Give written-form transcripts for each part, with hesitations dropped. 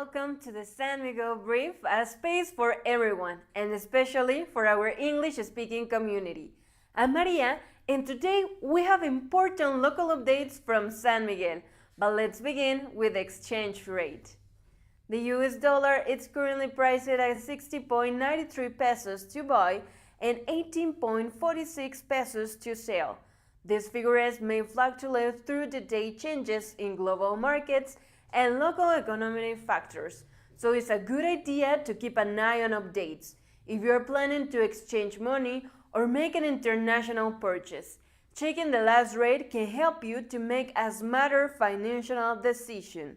welcome to the San Miguel Brief, a space for everyone, and especially for our English-speaking community. I'm Maria, and today we have important local updates from San Miguel, but let's begin with the exchange rate. The US dollar is currently priced at 60.93 pesos to buy and 18.46 pesos to sell. These figures may fluctuate through the day changes in global markets and local economic factors, so it's a good idea to keep an eye on updates if you're planning to exchange money or make an international purchase. Checking the last rate can help you to make a smarter financial decision.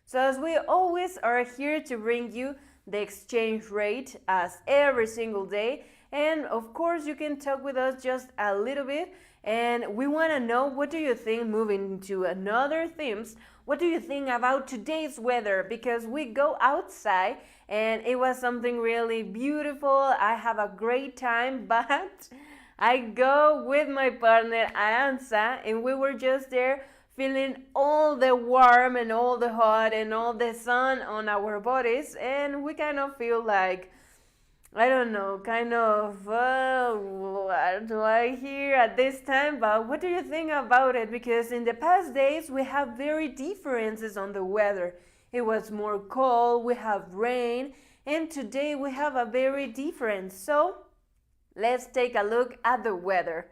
So as we always are here to bring you the exchange rate as every single day, and of course you can talk with us just a little bit, and we want to know, what do you think, moving into another themes, what do you think about today's weather? Because we go outside and it was something really beautiful. I have a great time, but I go with my partner Aranza and we were just there feeling all the warm and all the hot and all the sun on our bodies, and we kind of feel like, I don't know, kind of, what do I hear at this time? But what do you think about it? Because in the past days, we have very differences on the weather. It was more cold, we have rain, and today we have a very different. So let's take a look at the weather.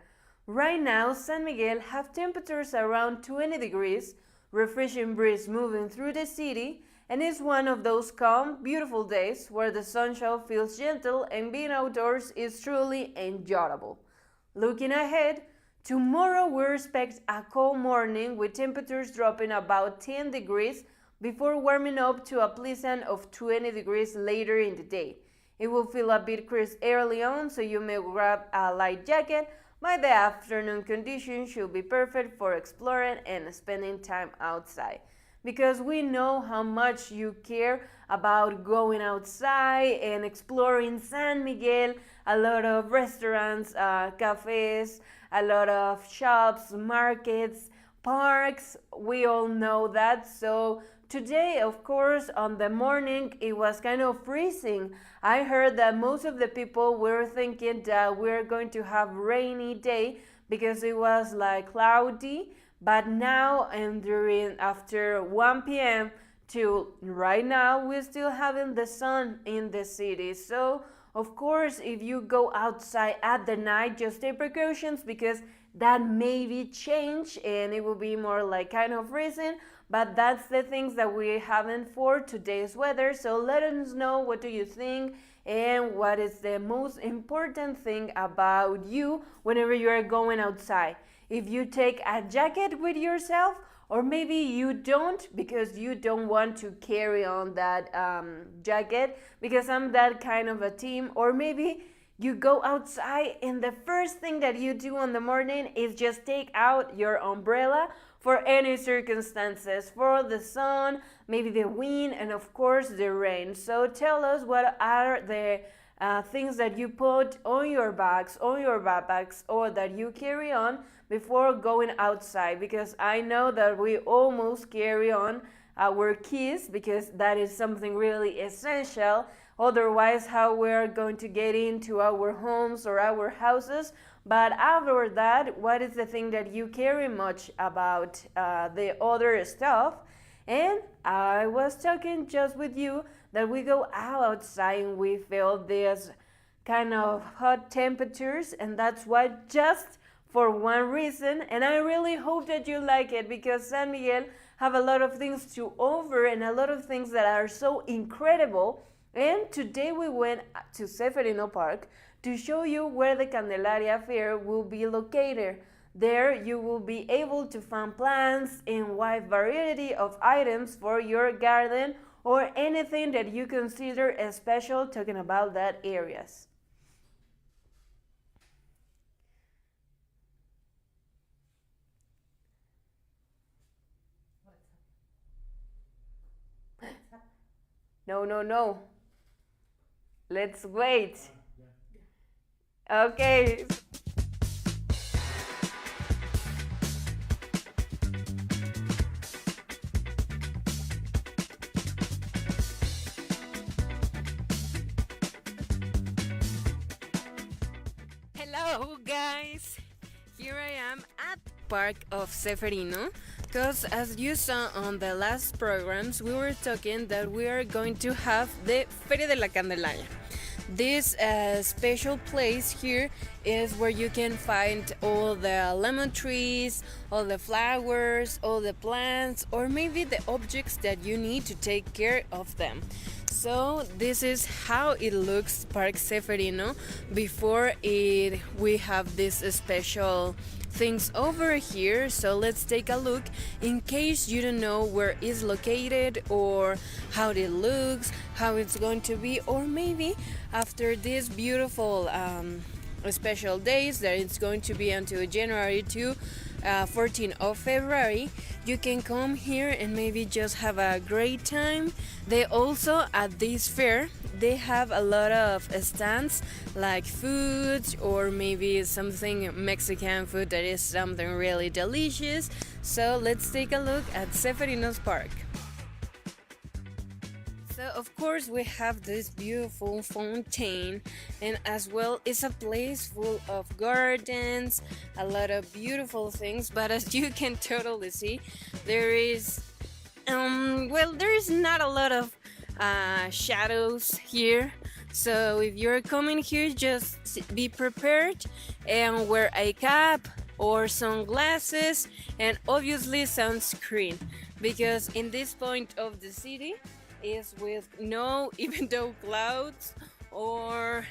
Right now, San Miguel have temperatures around 20 degrees, refreshing breeze moving through the city, and it's one of those calm, beautiful days where the sunshine feels gentle and being outdoors is truly enjoyable. Looking ahead, tomorrow we expect a cold morning with temperatures dropping about 10 degrees before warming up to a pleasant of 20 degrees later in the day. It will feel a bit crisp early on, so you may grab a light jacket. By the afternoon, conditions should be perfect for exploring and spending time outside. Because we know how much you care about going outside and exploring San Miguel, a lot of restaurants, cafes, a lot of shops, markets, parks, we all know that. So today, of course, on the morning, it was kind of freezing. I heard that most of the people were thinking that we're going to have rainy day because it was like cloudy. But now and after 1 p.m. to right now, we're still having the sun in the city. So, of course, if you go outside at the night, just take precautions because that may be change and it will be more like kind of freezing. But that's the things that we're having for today's weather. So let us know, what do you think and what is the most important thing about you whenever you are going outside. If you take a jacket with yourself, or maybe you don't because you don't want to carry on that jacket, because I'm that kind of a team, or maybe you go outside and the first thing that you do in the morning is just take out your umbrella for any circumstances, for the sun, maybe the wind, and of course the rain. So tell us, what are the things that you put on your bags, on your backpacks, or that you carry on before going outside, because I know that we almost carry on our keys because that is something really essential. Otherwise, how we're going to get into our homes or our houses. But after that, what is the thing that you carry much about the other stuff? And I was talking just with you that we go outside and we feel this kind of hot temperatures, and that's why, just for one reason, and I really hope that you like it, because San Miguel have a lot of things to offer and a lot of things that are so incredible. And today we went to Seferino Park to show you where the Candelaria Fair will be located. There you will be able to find plants and wide variety of items for your garden or anything that you consider special, talking about that areas. No, no, no. Let's wait. Okay. Hello guys! Here I am at Park of Seferino because as you saw on the last programs we were talking that we are going to have the Feria de la Candelaria. This special place here is where you can find all the lemon trees, all the flowers, all the plants, or maybe the objects that you need to take care of them. So this is how it looks, Park Seferino, before we have these special things over here. So let's take a look in case you don't know where it's located or how it looks, how it's going to be, or maybe after these beautiful special days that it's going to be until January to 14th of February, you can come here and maybe just have a great time. They also at this fair they have a lot of stands like foods or maybe something Mexican food that is something really delicious. So let's take a look at Seferino's Park. So of course we have this beautiful fountain, and as well it's a place full of gardens, a lot of beautiful things, but as you can totally see there is there is not a lot of shadows here. So if you're coming here, just be prepared and wear a cap or sunglasses and obviously sunscreen, because in this point of the city is with no even though clouds or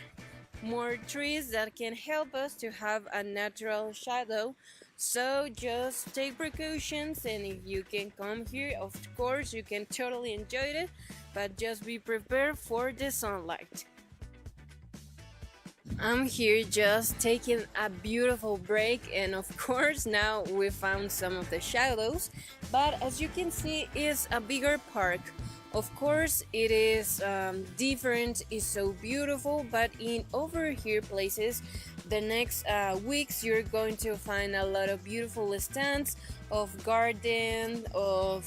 more trees that can help us to have a natural shadow. So just take precautions, and if you can come here, of course you can totally enjoy it, but just be prepared for the sunlight. I'm here just taking a beautiful break, and of course now we found some of the shadows, but as you can see it's a bigger park. Of course it is different, it's so beautiful, but in over here places the next weeks you're going to find a lot of beautiful stands of garden, of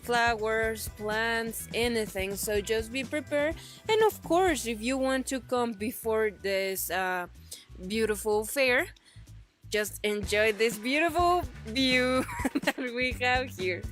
flowers, plants, anything. So just be prepared, and of course if you want to come before this beautiful fair, just enjoy this beautiful view that we have here.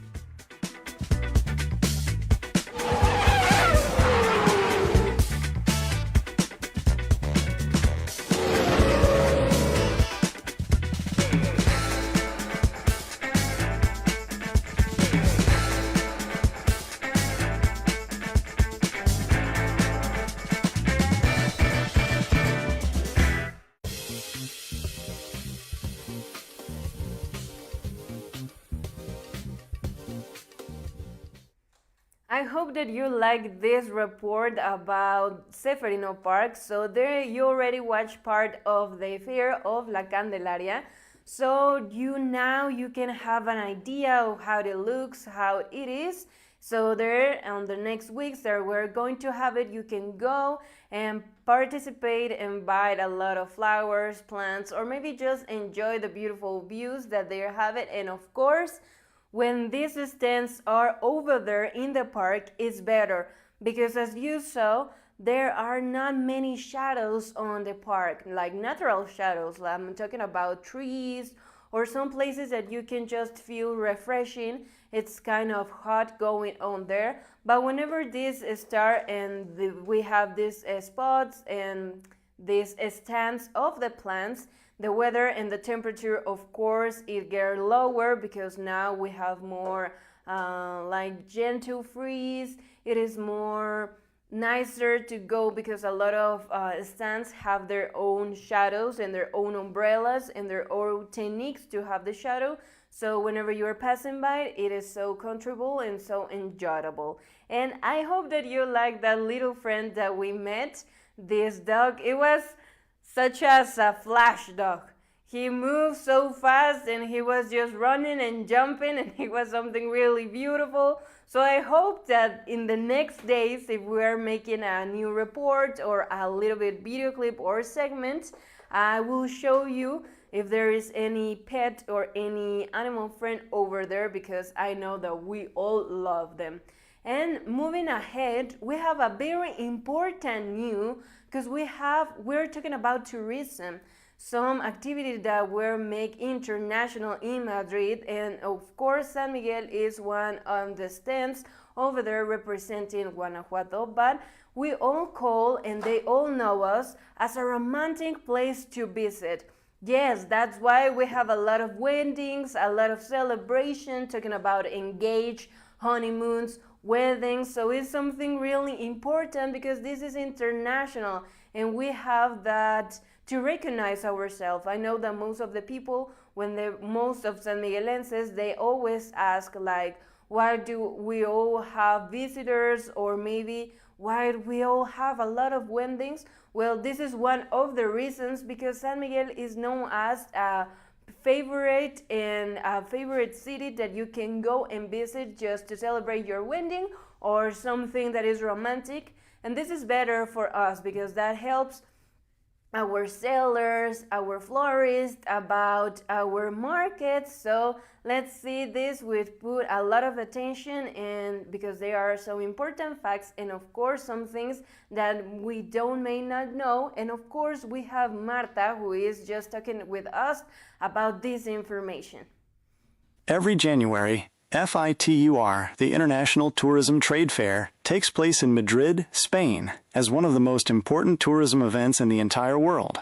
I hope that you like this report about Seferino Park. So there you already watched part of the fair of La Candelaria. So you can have an idea of how it looks, how it is. So there on the next weeks that we're going to have it, you can go and participate and buy a lot of flowers, plants, or maybe just enjoy the beautiful views that they have it. And of course, when these stands are over there in the park, it's better because as you saw, there are not many shadows on the park, like natural shadows. I'm talking about trees or some places that you can just feel refreshing. It's kind of hot going on there, but whenever this start and we have these spots and these stands of the plants, the weather and the temperature, of course, it gets lower because now we have more like gentle freeze. It is more nicer to go because a lot of stands have their own shadows and their own umbrellas and their own techniques to have the shadow. So whenever you are passing by, it is so comfortable and so enjoyable. And I hope that you like that little friend that we met, this dog. It was such as a flash dog. He moved so fast and he was just running and jumping, and he was something really beautiful. So I hope that in the next days, if we are making a new report or a little bit video clip or segment, I will show you if there is any pet or any animal friend over there, because I know that we all love them. And moving ahead, we have a very important news because we're talking about tourism, some activities that were made international in Madrid, and of course San Miguel is one of the stands over there representing Guanajuato, but we all call and they all know us as a romantic place to visit. Yes, that's why we have a lot of weddings, a lot of celebration, talking about engaged, honeymoons, weddings. So it's something really important because this is international and we have that to recognize ourselves. I know that most of the people, most of San Miguelenses, they always ask like, why do we all have visitors, or maybe why do we all have a lot of weddings? Well, this is one of the reasons, because San Miguel is known as a favorite city that you can go and visit just to celebrate your wedding or something that is romantic. And this is better for us because that helps our sellers, our florists, about our markets. So let's see this with put a lot of attention, and because there are some important facts and of course some things that we may not know. And of course we have Marta, who is just talking with us about this information. Every January, FITUR, the International Tourism Trade Fair, takes place in Madrid, Spain, as one of the most important tourism events in the entire world.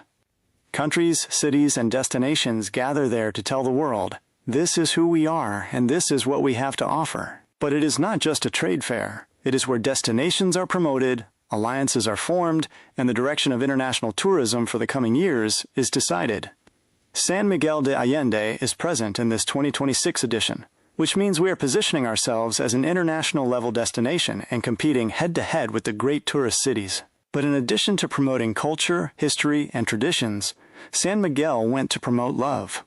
Countries, cities, and destinations gather there to tell the world, this is who we are and this is what we have to offer. But it is not just a trade fair. It is where destinations are promoted, alliances are formed, and the direction of international tourism for the coming years is decided. San Miguel de Allende is present in this 2026 edition, which means we are positioning ourselves as an international level destination and competing head-to-head with the great tourist cities. But in addition to promoting culture, history, and traditions, San Miguel went to promote love.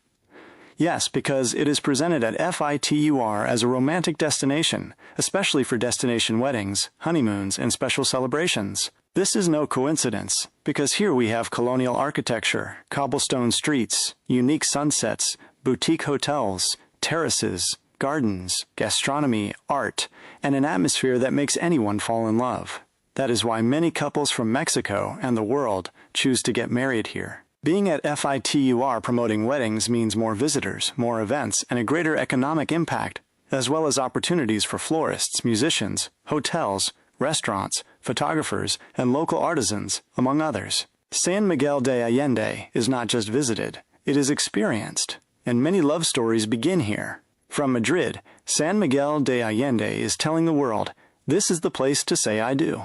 Yes, because it is presented at FITUR as a romantic destination, especially for destination weddings, honeymoons, and special celebrations. This is no coincidence, because here we have colonial architecture, cobblestone streets, unique sunsets, boutique hotels, terraces, gardens, gastronomy, art, and an atmosphere that makes anyone fall in love. That is why many couples from Mexico and the world choose to get married here. Being at FITUR promoting weddings means more visitors, more events, and a greater economic impact, as well as opportunities for florists, musicians, hotels, restaurants, photographers, and local artisans, among others. San Miguel de Allende is not just visited, it is experienced, and many love stories begin here. From Madrid, San Miguel de Allende is telling the world, this is the place to say I do.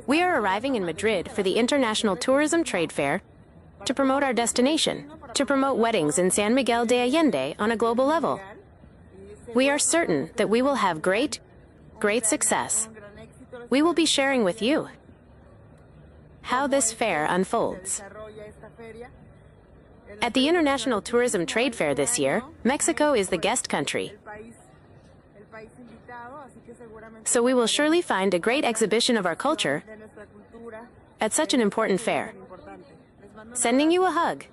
We are arriving in Madrid for the International Tourism Trade Fair to promote our destination, to promote weddings in San Miguel de Allende on a global level. We are certain that we will have great success. We will be sharing with you how this fair unfolds. At the International Tourism Trade Fair this year, Mexico is the guest country. So we will surely find a great exhibition of our culture at such an important fair. Sending you a hug.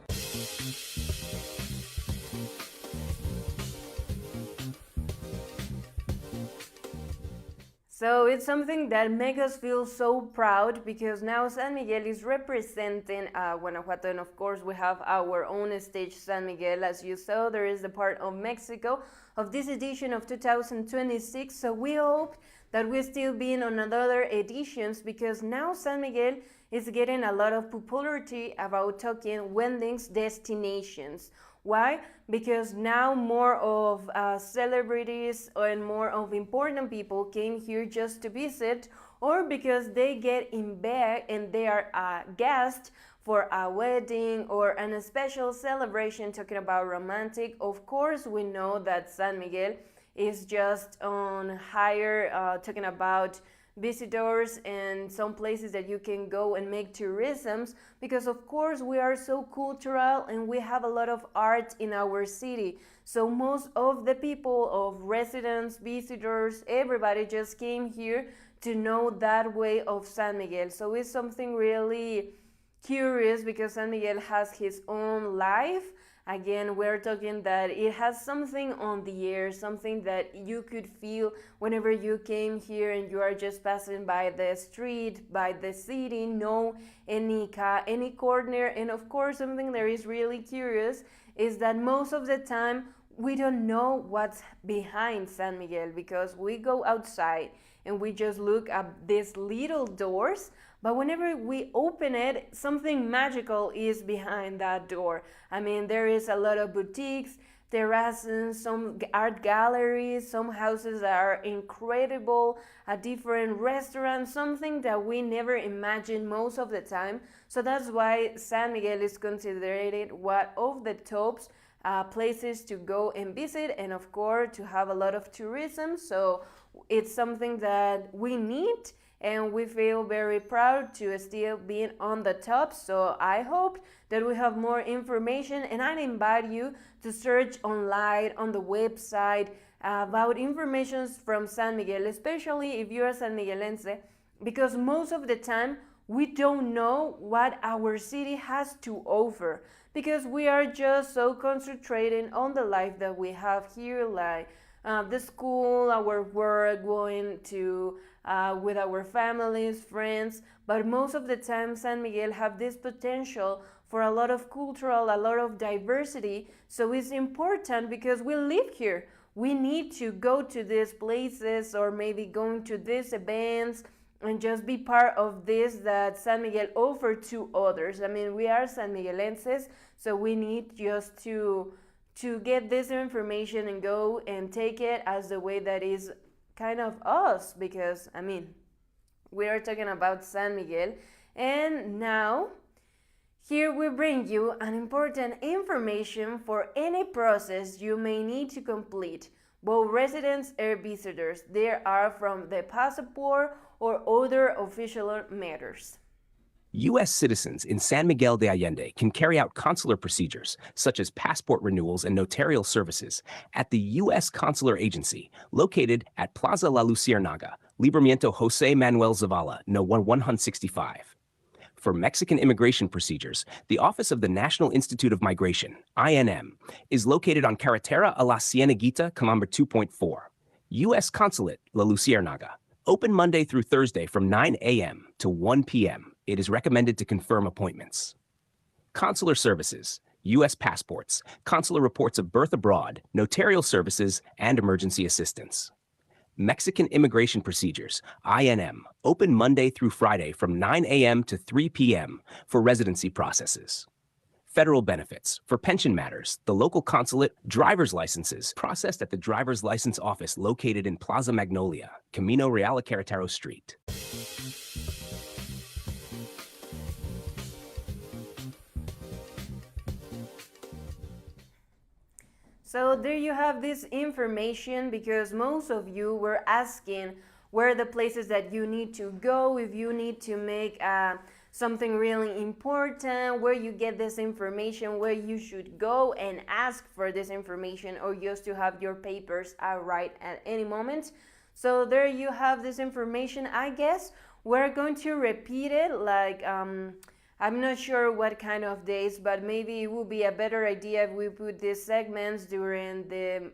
So it's something that makes us feel so proud, because now San Miguel is representing Guanajuato, and of course we have our own stage San Miguel. As you saw, there is the part of Mexico of this edition of 2026, so we hope that we'll still be on other editions, because now San Miguel is getting a lot of popularity about talking weddings destinations. Why? Because now more of celebrities and more of important people came here just to visit, or because they get in bed and they are a guest for a wedding or a special celebration talking about romantic. Of course, we know that San Miguel is just on higher, talking about visitors and some places that you can go and make tourisms, because of course we are so cultural and we have a lot of art in our city. So most of the people, of residents, visitors, everybody just came here to know that way of San Miguel. So it's something really curious, because San Miguel has his own life Again, we're talking that it has something on the air, something that you could feel whenever you came here and you are just passing by the street, by the city, no any corner. And of course, something that is really curious is that most of the time we don't know what's behind San Miguel, because we go outside and we just look at these little doors, but whenever we open it, something magical is behind that door. I mean, there is a lot of boutiques, terraces, some art galleries, some houses that are incredible, a different restaurant, something that we never imagine most of the time. So that's why San Miguel is considered one of the top places to go and visit, and of course to have a lot of tourism. So it's something that we need, and we feel very proud to still be on the top. So I hope that we have more information, and I invite you to search online on the website about information from San Miguel, especially if you're a San Miguelense, because most of the time we don't know what our city has to offer, because we are just so concentrated on the life that we have here, like the school, our work, going to with our families, friends. But most of the time San Miguel have this potential for a lot of cultural, a lot of diversity. So it's important because we live here. We need to go to these places, or maybe going to these events and just be part of this that San Miguel offered to others. I mean, we are San Miguelenses, so we need just to get this information and go and take it as the way that is kind of us, because I mean, we are talking about San Miguel. And now here we bring you an important information for any process you may need to complete, both residents and visitors. There are from the passport or other official matters. U.S. citizens in San Miguel de Allende can carry out consular procedures, such as passport renewals and notarial services, at the U.S. Consular Agency, located at Plaza La Luciérnaga, Libramiento José Manuel Zavala, No. 165. For Mexican immigration procedures, the Office of the National Institute of Migration, INM, is located on Carretera a la Cieneguita, kilometer 2.4. U.S. Consulate, La Luciérnaga, open Monday through Thursday from 9 a.m. to 1 p.m. It is recommended to confirm appointments. Consular services, U.S. passports, consular reports of birth abroad, notarial services, and emergency assistance. Mexican immigration procedures, INM, open Monday through Friday from 9 a.m. to 3 p.m. for residency processes. Federal benefits, for pension matters, the local consulate, driver's licenses, processed at the driver's license office located in Plaza Magnolia, Camino Real a Querétaro Street. So there you have this information, because most of you were asking where are the places that you need to go if you need to make something really important, where you get this information, where you should go and ask for this information, or just to have your papers right at any moment. So there you have this information. I guess we're going to repeat it, like I'm not sure what kind of days, but maybe it would be a better idea if we put these segments during the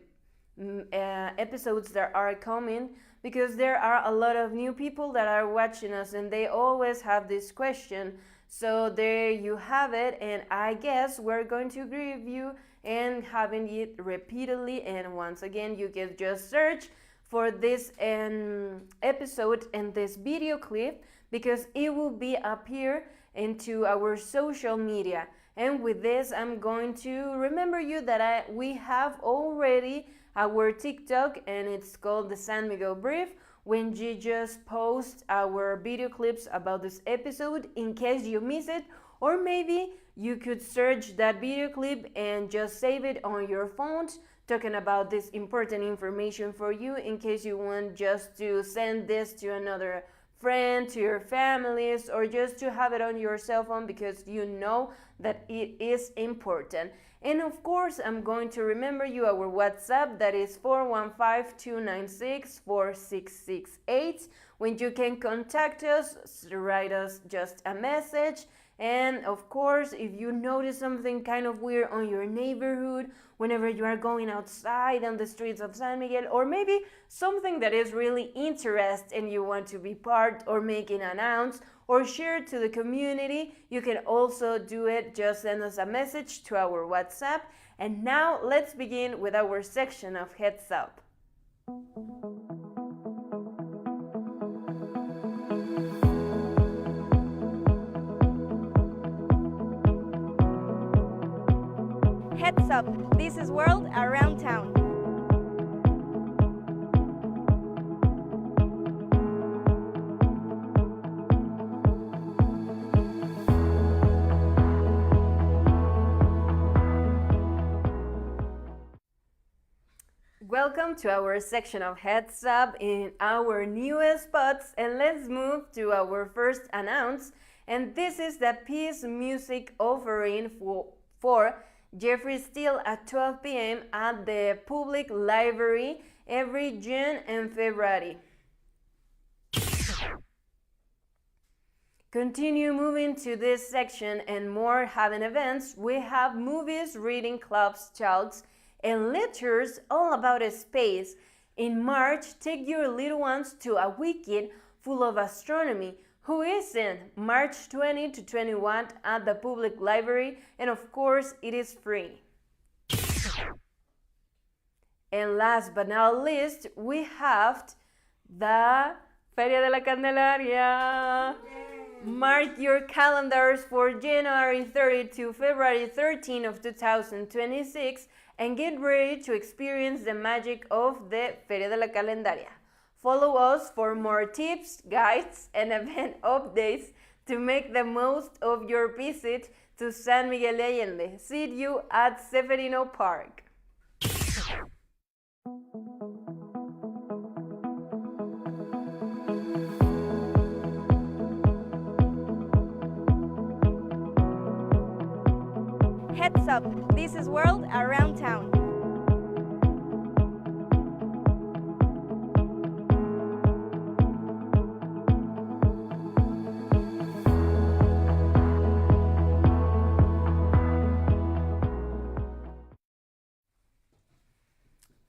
episodes that are coming, because there are a lot of new people that are watching us and they always have this question. So there you have it, and I guess we're going to review and having it repeatedly. And once again, you can just search for this episode and this video clip, because it will be up here into our social media. And with this, I'm going to remember you that we have already our TikTok, and it's called the San Miguel Brief, when you just post our video clips about this episode in case you miss it, or maybe you could search that video clip and just save it on your phone, talking about this important information for you, in case you want just to send this to another friend, to your families, or just to have it on your cell phone, because you know that it is important. And of course, I'm going to remember you our WhatsApp, that is 415-296-4668, when you can contact us, write us just a message, And of course, if you notice something kind of weird on your neighborhood, whenever you are going outside on the streets of San Miguel, or maybe something that is really interesting and you want to be part or make an announce or share to the community, you can also do it. Just send us a message to our WhatsApp. And now let's begin with our section of Heads Up. Heads up, this is World Around Town. Welcome to our section of Heads Up in our newest spots, and let's move to our first announce. And this is the peace music offering for Jeffrey Steele at 12 p.m. at the Public Library every June and February. Continue moving to this section and more having events. We have movies, reading clubs, talks, and lectures all about space. In March, take your little ones to a weekend full of astronomy. Who isn't? March 20 to 21 at the Public Library, and of course, it is free. And last but not least, we have the Feria de la Candelaria. Mark your calendars for January 30 to February 13 of 2026 and get ready to experience the magic of the Feria de la Calendaria. Follow us for more tips, guides, and event updates to make the most of your visit to San Miguel de Allende. See you at Severino Park. Heads up, this is World Around Town.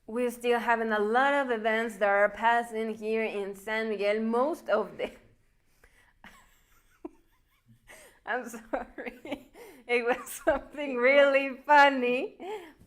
We're still having a lot of events that are passing here in San Miguel. Most of them, I'm sorry, it was something really funny,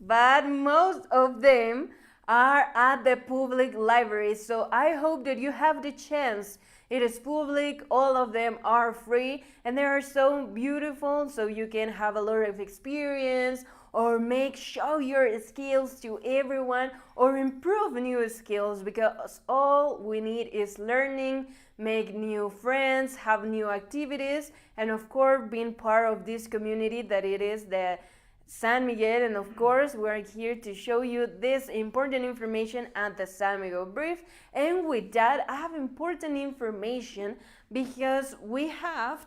but most of them are at the public library. So I hope that you have the chance. It is public, all of them are free, and they are so beautiful, so you can have a lot of experience or show your skills to everyone or improve new skills, because all we need is learning, make new friends, have new activities, and of course being part of this community that it is the San Miguel. And of course we're here to show you this important information at the San Miguel Brief. And with that, I have important information because we have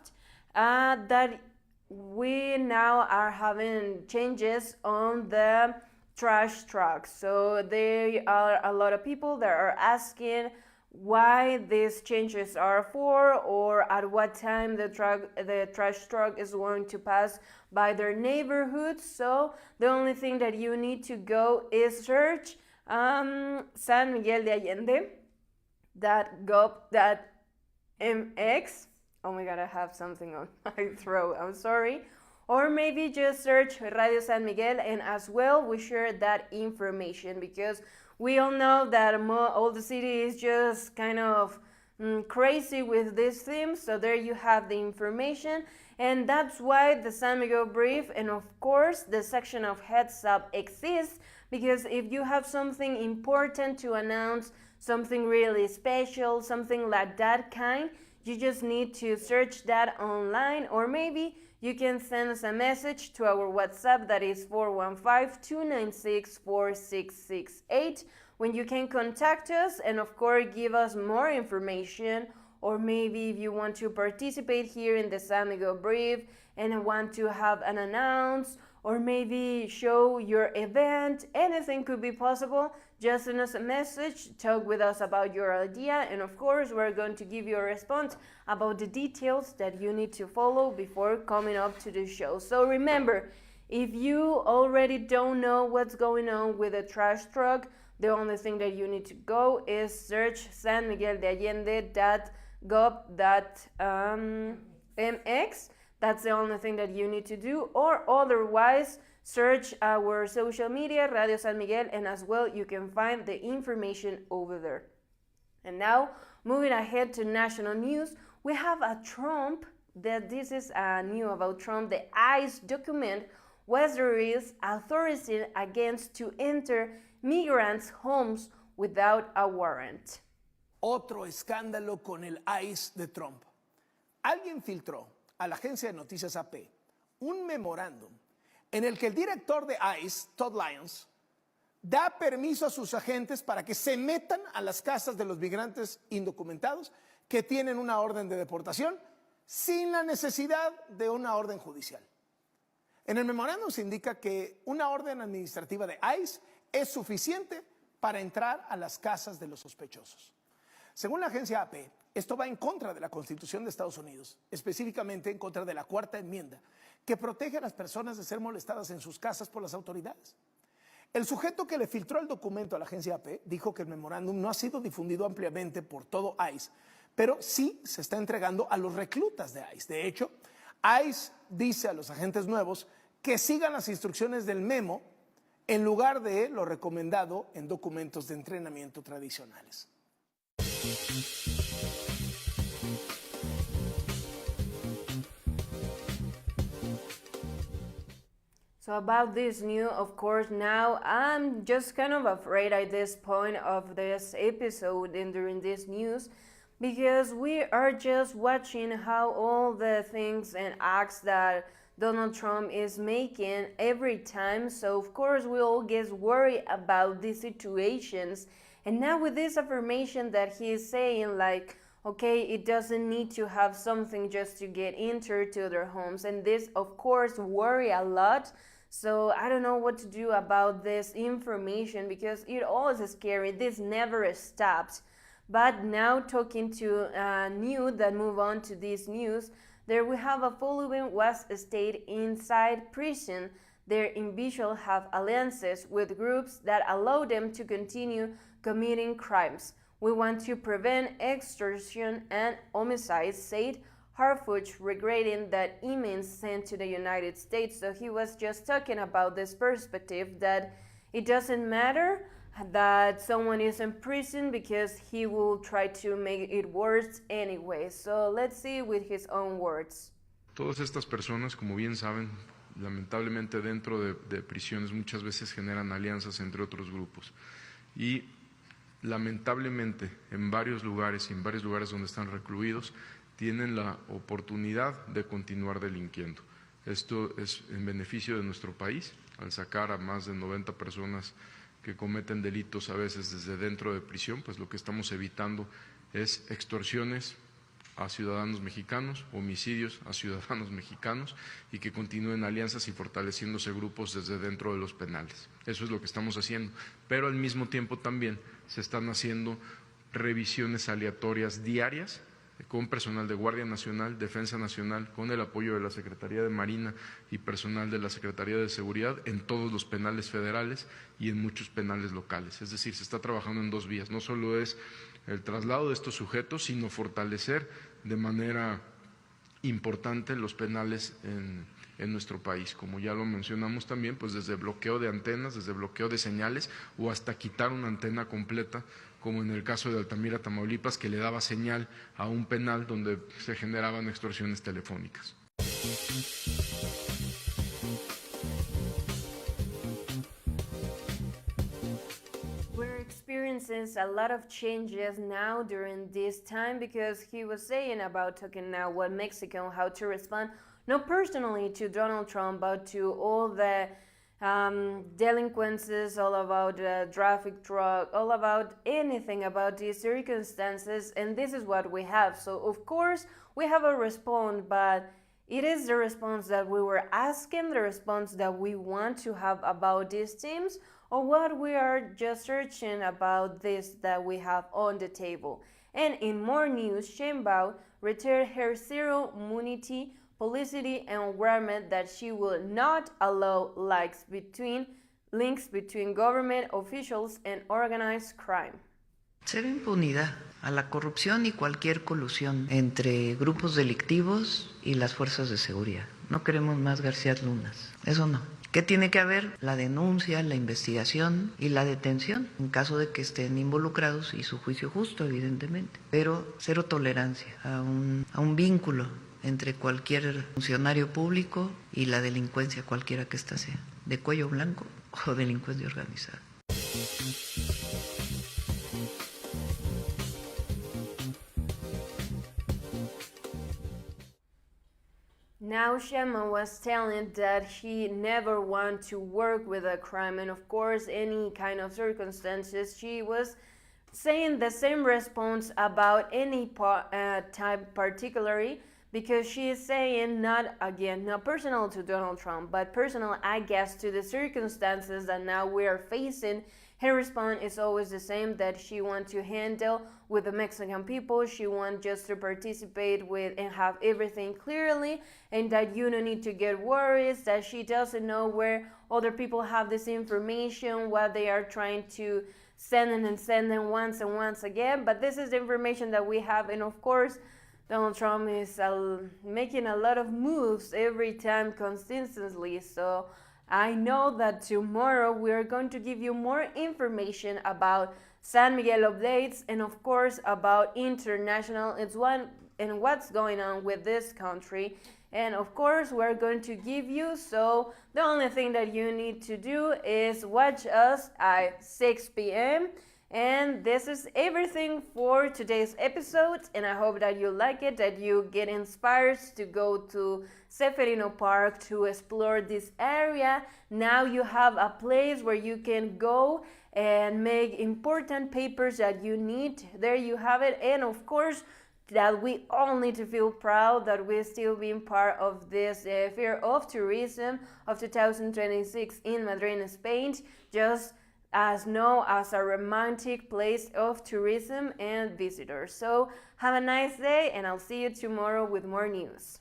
that we now are having changes on the trash trucks. So there are a lot of people that are asking why these changes are for, or at what time the trash truck is going to pass by their neighborhood. So the only thing that you need to go is search San Miguel de Allende.gov.mx. Oh my god, I have something on my throat, I'm sorry. Or maybe just search Radio San Miguel, and as well we share that information because we all know that all the city is just kind of crazy with these themes. So there you have the information, and that's why the San Miguel Brief and of course the section of Heads Up exists, because if you have something important to announce, something really special, something like that kind, you just need to search that online, or maybe you can send us a message to our WhatsApp that is 415-296-4668, when you can contact us and of course give us more information. Or maybe if you want to participate here in the San Miguel Brief and want to have an announce, or maybe show your event, anything could be possible. just send us a message, talk with us about your idea, and of course we're going to give you a response about the details that you need to follow before coming up to the show. So remember, if you already don't know what's going on with a trash truck, the only thing that you need to go is search sanmigueldeallende.gov.mx. That's the only thing that you need to do, or otherwise search our social media, Radio San Miguel, and as well you can find the information over there. And now, moving ahead to national news, we have a Trump, that this is new about Trump, the ICE document was released authorizing against to enter migrants' homes without a warrant. Otro escándalo con el ICE de Trump. Alguien filtró a la agencia de noticias AP un memorándum en el que el director de ICE, Todd Lyons, da permiso a sus agentes para que se metan a las casas de los migrantes indocumentados que tienen una orden de deportación sin la necesidad de una orden judicial. En el memorándum se indica que una orden administrativa de ICE es suficiente para entrar a las casas de los sospechosos. Según la agencia AP, esto va en contra de la Constitución de Estados Unidos, específicamente en contra de la Cuarta Enmienda, que protege a las personas de ser molestadas en sus casas por las autoridades. El sujeto que le filtró el documento a la agencia AP dijo que el memorándum no ha sido difundido ampliamente por todo ICE, pero sí se está entregando a los reclutas de ICE. De hecho, ICE dice a los agentes nuevos que sigan las instrucciones del memo en lugar de lo recomendado en documentos de entrenamiento tradicionales. So about this news, of course, now I'm just kind of afraid at this point of this episode and during this news, because we are just watching how all the things and acts that Donald Trump is making every time. So of course we all get worried about these situations. And now with this affirmation that he is saying, like, okay, it doesn't need to have something just to get entered to their homes. And this, of course, worry a lot. So I don't know what to do about this information, because it always is scary. This never stops. But now talking to new that move on to this news, there we have a following was stayed inside prison. Their individuals have alliances with groups that allow them to continue committing crimes. We want to prevent extortion and homicide, said Harfuch, regretting that emails sent to the United States. So he was just talking about this perspective that it doesn't matter that someone is in prison because he will try to make it worse anyway. So let's see with his own words. Todas estas personas, como bien saben, lamentablemente dentro de prisiones muchas veces generan alianzas entre otros grupos. Y lamentablemente en varios lugares donde están recluidos tienen la oportunidad de continuar delinquiendo. Esto es en beneficio de nuestro país, al sacar a más de 90 personas que cometen delitos a veces desde dentro de prisión, pues lo que estamos evitando es extorsiones a ciudadanos mexicanos, homicidios a ciudadanos mexicanos, y que continúen alianzas y fortaleciéndose grupos desde dentro de los penales. Eso es lo que estamos haciendo, pero al mismo tiempo también se están haciendo revisiones aleatorias diarias con personal de Guardia Nacional, Defensa Nacional, con el apoyo de la Secretaría de Marina y personal de la Secretaría de Seguridad en todos los penales federales y en muchos penales locales. Es decir, se está trabajando en dos vías. No solo es el traslado de estos sujetos, sino fortalecer de manera importante los penales en nuestro país. Como ya lo mencionamos también, pues desde bloqueo de antenas, desde bloqueo de señales o hasta quitar una antena completa, como en el caso de Altamira, Tamaulipas, que le daba señal a un penal donde se generaban extorsiones telefónicas. We're experiencing a lot of changes now during this time, because he was saying about talking now what Mexico, how to respond, not personally to Donald Trump, but to all the delinquencies, all about traffic drug, all about anything about these circumstances, and this is what we have. So of course we have a response, but it is the response that we were asking, the response that we want to have about these teams. or what we are just searching about this that we have on the table. And in more news, Sheinbaum retired her zero immunity publicity environment that she will not allow links between government officials and organized crime. Cero impunidad a la corrupción y cualquier colusión entre grupos delictivos y las fuerzas de seguridad. No queremos más García Lunas, eso no. ¿Qué tiene que haber? La denuncia, la investigación y la detención en caso de que estén involucrados y su juicio justo, evidentemente. Pero cero tolerancia a un vínculo entre cualquier funcionario público y la delincuencia, cualquiera que ésta sea, de cuello blanco o delincuencia organizada. Now Sheinbaum was telling that he never want to work with a crime, and of course any kind of circumstances. She was saying the same response about any type particularly, because she is saying not personal to Donald Trump, but personal, I guess, to the circumstances that now we are facing. Her response is always the same, that she wants to handle with the Mexican people. She wants just to participate with and have everything clearly, and that you don't need to get worried, that she doesn't know where other people have this information, what they are trying to send once and once again. But this is the information that we have, and of course, Donald Trump is making a lot of moves every time consistently. So I know that tomorrow we are going to give you more information about San Miguel updates, and of course about international and what's going on with this country. And of course we're going to give you, so the only thing that you need to do is watch us at 6 p.m. And this is everything for today's episode, and I hope that you like it, that you get inspired to go to Seferino Park to explore this area. Now you have a place where you can go and make important papers that you need. There you have it. And of course, that we all need to feel proud that we're still being part of this Fair of Tourism of 2026 in Madrid, Spain, just as known as a romantic place of tourism and visitors. So have a nice day, and I'll see you tomorrow with more news.